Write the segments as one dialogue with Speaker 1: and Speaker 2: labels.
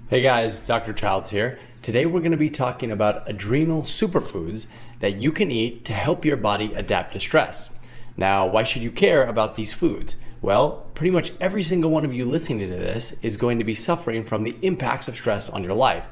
Speaker 1: Hey guys, Dr. Childs here. Today we're going to be talking about adrenal superfoods that you can eat to help your body adapt to stress. Now, why should you care about these foods? Well, pretty much every single one of you listening to this is going to be suffering from the impacts of stress on your life.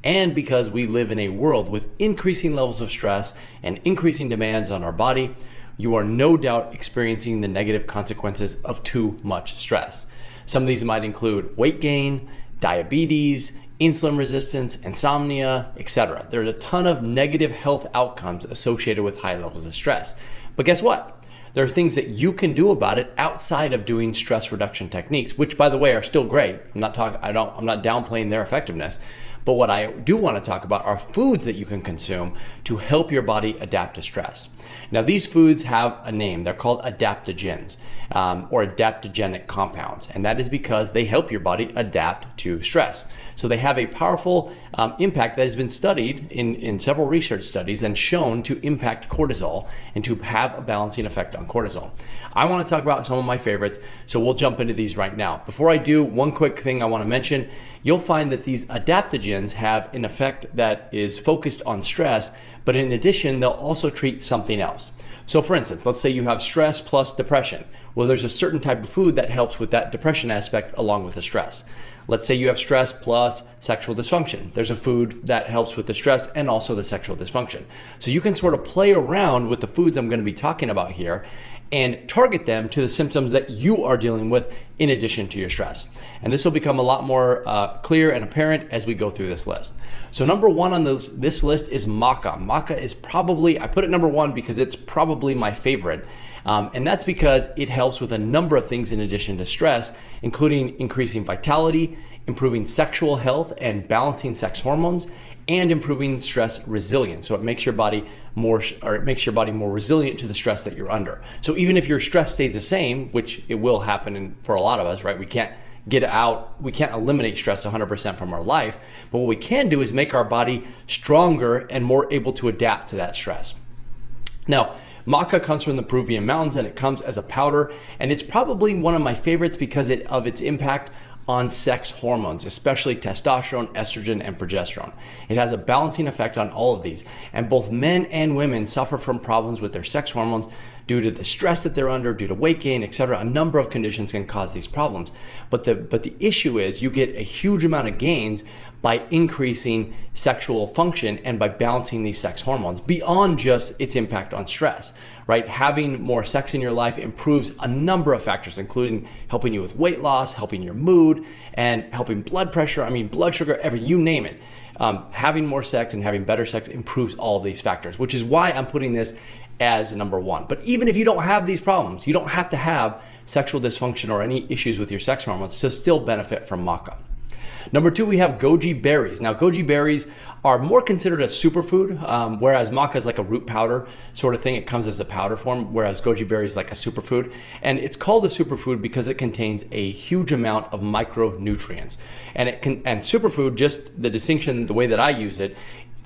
Speaker 1: And because we live in a world with increasing levels of stress and increasing demands on our body, you are no doubt experiencing the negative consequences of too much stress. Some of these might include weight gain, diabetes, insulin resistance, insomnia, etc. There's a ton of negative health outcomes associated with high levels of stress. But guess what? There are things that you can do about it outside of doing stress reduction techniques, which by the way are still great. I'm not downplaying their effectiveness. But what I do want to talk about are foods that you can consume to help your body adapt to stress. Now, these foods have a name. They're called adaptogens or adaptogenic compounds. And that is because they help your body adapt to stress. So they have a powerful impact that has been studied in several research studies and shown to impact cortisol and to have a balancing effect on cortisol. I want to talk about some of my favorites, so we'll jump into these right now. Before I do, one quick thing I want to mention. You'll find that these adaptogens have an effect that is focused on stress, but in addition, they'll also treat something else. So for instance, let's say you have stress plus depression. Well, there's a certain type of food that helps with that depression aspect along with the stress. Let's say you have stress plus sexual dysfunction. There's a food that helps with the stress and also the sexual dysfunction. So you can sort of play around with the foods I'm going to be talking about here and target them to the symptoms that you are dealing with in addition to your stress. And this will become a lot more clear and apparent as we go through this list. So number one on this list is maca. Maca is probably, I put it number one because it's probably my favorite. And that's because it helps with a number of things in addition to stress, including increasing vitality, improving sexual health and balancing sex hormones, and improving stress resilience. So it makes your body more resilient to the stress that you're under. So even if your stress stays the same, which it will happen for a lot of us, right? We can't eliminate stress 100% from our life, but what we can do is make our body stronger and more able to adapt to that stress. Now, maca comes from the Peruvian mountains and it comes as a powder, and it's probably one of my favorites because of its impact on sex hormones, especially testosterone, estrogen, and progesterone. It has a balancing effect on all of these, and both men and women suffer from problems with their sex hormones due to the stress that they're under, due to weight gain, etc. A number of conditions can cause these problems. But the issue is you get a huge amount of gains by increasing sexual function and by balancing these sex hormones beyond just its impact on stress, right? Having more sex in your life improves a number of factors, including helping you with weight loss, helping your mood, and helping blood pressure, blood sugar, you name it. Having more sex and having better sex improves all of these factors, which is why I'm putting this as number one. But even if you don't have these problems, you don't have to have sexual dysfunction or any issues with your sex hormones to still benefit from maca. Number two, we have goji berries. Now, goji berries are more considered a superfood, whereas maca is like a root powder sort of thing. It comes as a powder form, whereas goji berry is like a superfood. And it's called a superfood because it contains a huge amount of micronutrients. And superfood, just the distinction, the way that I use it,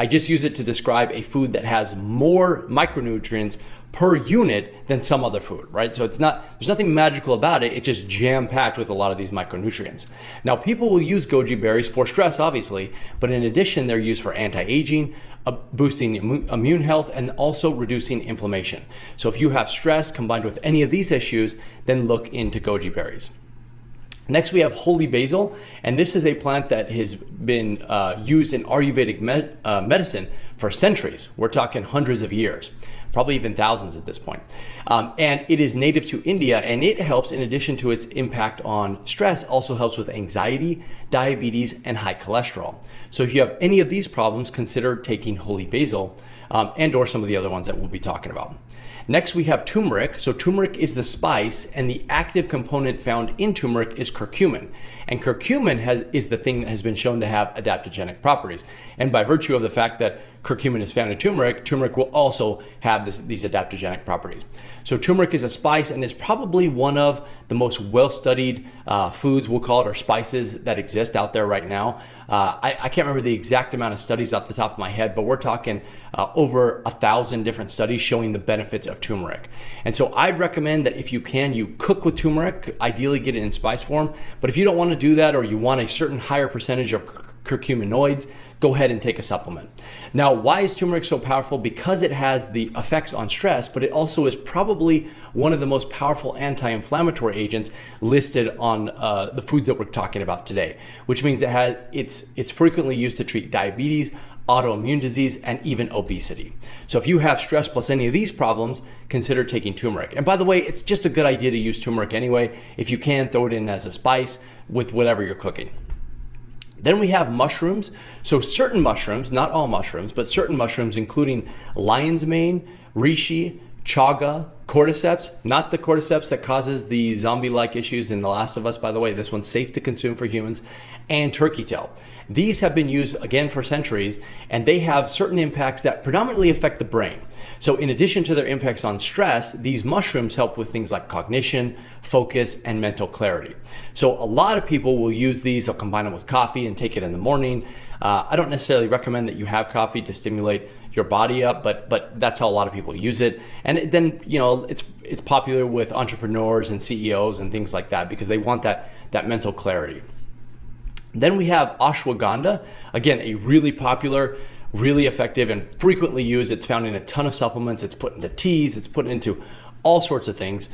Speaker 1: I just use it to describe a food that has more micronutrients per unit than some other food, right? So there's nothing magical about it. It's just jam-packed with a lot of these micronutrients. Now, people will use goji berries for stress, obviously, but in addition, they're used for anti-aging, boosting immune health, and also reducing inflammation. So if you have stress combined with any of these issues, then look into goji berries. Next, we have holy basil, and this is a plant that has been used in Ayurvedic medicine for centuries. We're talking hundreds of years, probably even thousands at this point. And it is native to India, and it helps, in addition to its impact on stress, also helps with anxiety, diabetes, and high cholesterol. So if you have any of these problems, consider taking holy basil and or some of the other ones that we'll be talking about. Next, we have turmeric. So turmeric is the spice, and the active component found in turmeric is curcumin. And curcumin is the thing that has been shown to have adaptogenic properties. And by virtue of the fact that curcumin is found in turmeric, turmeric will also have these adaptogenic properties. So turmeric is a spice and is probably one of the most well-studied foods, we'll call it, or spices that exist out there right now. I can't remember the exact amount of studies off the top of my head, but we're talking over 1,000 different studies showing the benefits of turmeric. And so I'd recommend that if you can, you cook with turmeric, ideally get it in spice form. But if you don't want to do that, or you want a certain higher percentage of curcuminoids, go ahead and take a supplement. Now, why is turmeric so powerful? Because it has the effects on stress, but it also is probably one of the most powerful anti-inflammatory agents listed on the foods that we're talking about today, which means it's frequently used to treat diabetes, autoimmune disease, and even obesity. So if you have stress plus any of these problems, consider taking turmeric. And by the way, it's just a good idea to use turmeric anyway. If you can, throw it in as a spice with whatever you're cooking. Then we have mushrooms. So certain mushrooms, not all mushrooms, but certain mushrooms, including lion's mane, reishi, chaga, cordyceps, not the cordyceps that causes the zombie-like issues in The Last of Us, by the way, this one's safe to consume for humans, and turkey tail. These have been used, again, for centuries, and they have certain impacts that predominantly affect the brain. So in addition to their impacts on stress, these mushrooms help with things like cognition, focus, and mental clarity. So a lot of people will use these, they'll combine them with coffee and take it in the morning. I don't necessarily recommend that you have coffee to stimulate your body up, but that's how a lot of people use it. And then, it's popular with entrepreneurs and CEOs and things like that because they want that mental clarity. Then we have ashwagandha, again, a really popular, really effective, and frequently used. It's found in a ton of supplements. It's put into teas. It's put into all sorts of things.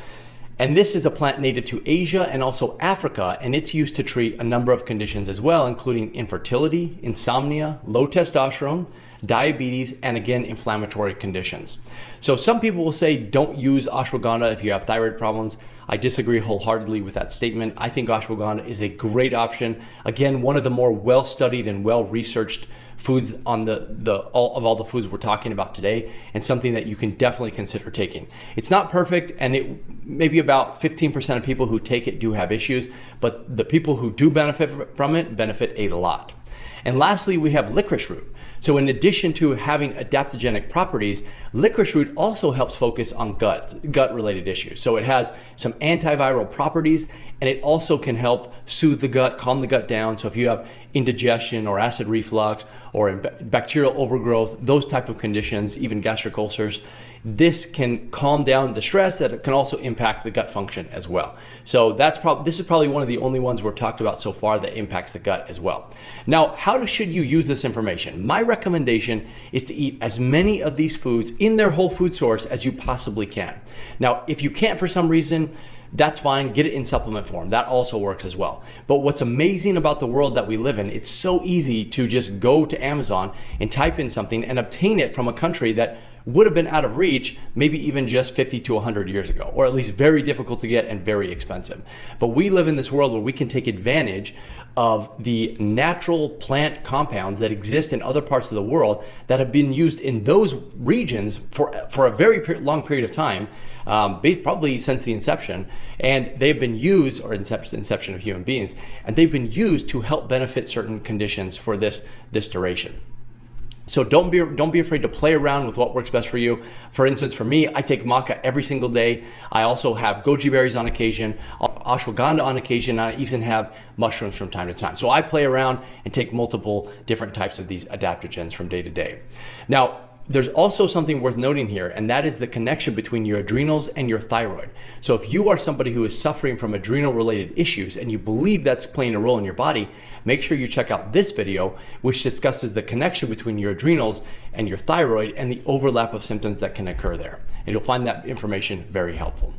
Speaker 1: And this is a plant native to Asia and also Africa, and it's used to treat a number of conditions as well, including infertility, insomnia, low testosterone, diabetes, and again, inflammatory conditions. So some people will say don't use ashwagandha if you have thyroid problems. I disagree wholeheartedly with that statement. I think ashwagandha is a great option. Again, one of the more well-studied and well-researched foods on all the foods we're talking about today, and something that you can definitely consider taking. It's not perfect, and it maybe about 15% of people who take it do have issues, but the people who do benefit from it benefit a lot. And lastly, we have licorice root. So in addition to having adaptogenic properties, licorice root also helps focus on gut-related issues. So it has some antiviral properties, and it also can help soothe the gut, calm the gut down. So if you have indigestion or acid reflux or bacterial overgrowth, those type of conditions, even gastric ulcers, this can calm down the stress that can also impact the gut function as well. So this is probably one of the only ones we've talked about so far that impacts the gut as well. Now, how should you use this information? My recommendation is to eat as many of these foods in their whole food source as you possibly can. Now, if you can't for some reason, that's fine, get it in supplement form. That also works as well. But what's amazing about the world that we live in, it's so easy to just go to Amazon and type in something and obtain it from a country that would have been out of reach maybe even just 50 to 100 years ago, or at least very difficult to get and very expensive. But we live in this world where we can take advantage of the natural plant compounds that exist in other parts of the world that have been used in those regions for a very long period of time, probably since the inception, and they've been used, or inception of human beings, and they've been used to help benefit certain conditions for this duration. So don't be afraid to play around with what works best for you. For instance, for me, I take maca every single day. I also have goji berries on occasion, ashwagandha on occasion, and I even have mushrooms from time to time. So I play around and take multiple different types of these adaptogens from day to day. Now, there's also something worth noting here, and that is the connection between your adrenals and your thyroid. So if you are somebody who is suffering from adrenal-related issues and you believe that's playing a role in your body, make sure you check out this video, which discusses the connection between your adrenals and your thyroid and the overlap of symptoms that can occur there. And you'll find that information very helpful.